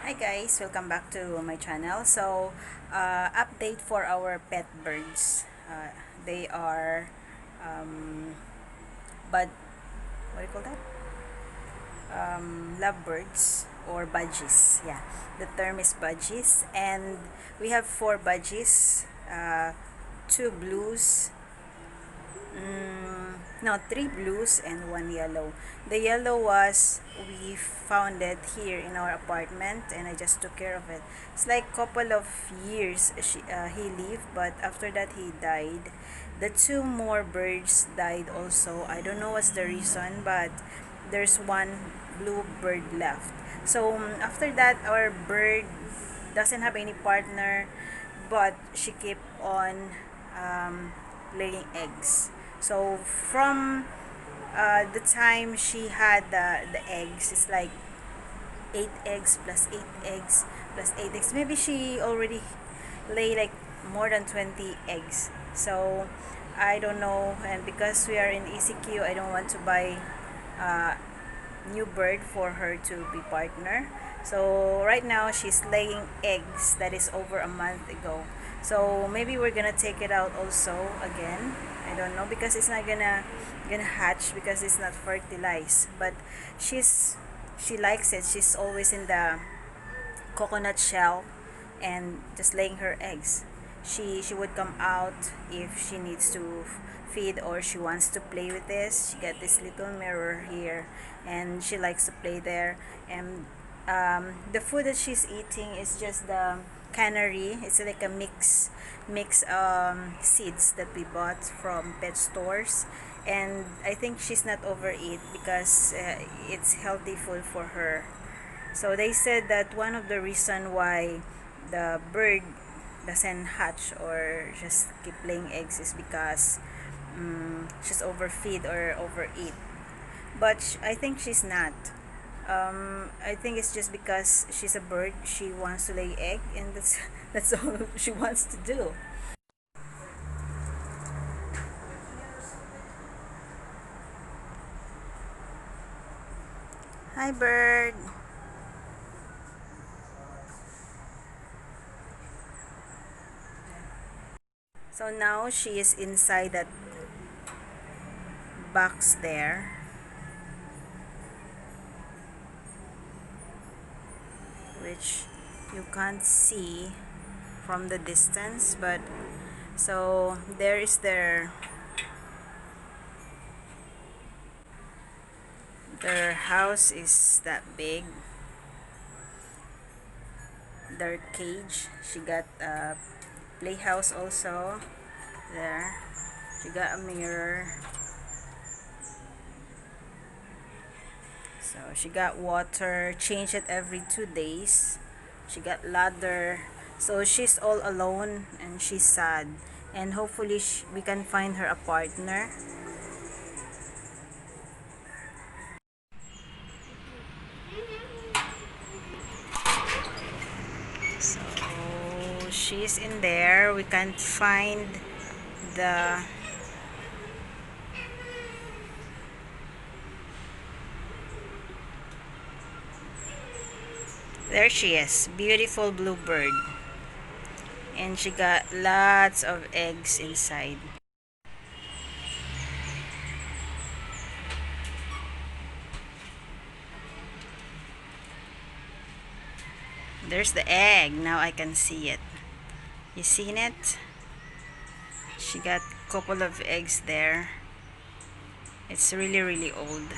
Hi guys, welcome back to my channel. So, update for our pet birds. They are bud what do you call that? Lovebirds or budgies. Yeah, the term is budgies, and we have four budgies, two blues, no, three blues and one yellow. The yellow was we found it here in our apartment, and I just took care of it. It's like couple of years he lived, but after that he died. The two more birds died also. I don't know what's the reason, but there's one blue bird left. So after that, our bird doesn't have any partner, but she kept on laying eggs. So from the time she had the eggs, it's like 8 eggs plus 8 eggs plus 8 eggs. Maybe she already lay like more than 20 eggs. So I don't know. And because we are in ECQ, I don't want to buy uh, new bird for her to be partner. So right now she's laying eggs that is over a month ago. So maybe we're gonna take it out also again. I don't know because it's not gonna hatch because it's not fertilized. But she likes it. She's always in the coconut shell and just laying her eggs. She would come out if she needs to feed or she wants to play with this. She got this little mirror here and she likes to play there. And the food that she's eating is just the cannery. It's like a mix seeds that we bought from pet stores, and I think she's not overeat because it's healthy food for her. So they said that one of the reason why the bird doesn't hatch or just keep laying eggs is because she's overfeed or overeat. But I think she's not. I think it's just because she's a bird. She wants to lay egg, and that's that's all she wants to do. Hi, bird. So now she is inside that box there, which you can't see from the distance, but so there is their house is that big. Their cage, she got a playhouse also there. She got a mirror. So she got water, change it every 2 days. She got ladder. So she's all alone and she's sad. And hopefully we can find her a partner. So she's in there. We can't find the there she is, beautiful blue bird, and she got lots of eggs inside. There's the egg. Now I can see it. You seen it? She got a couple of eggs there. It's really old.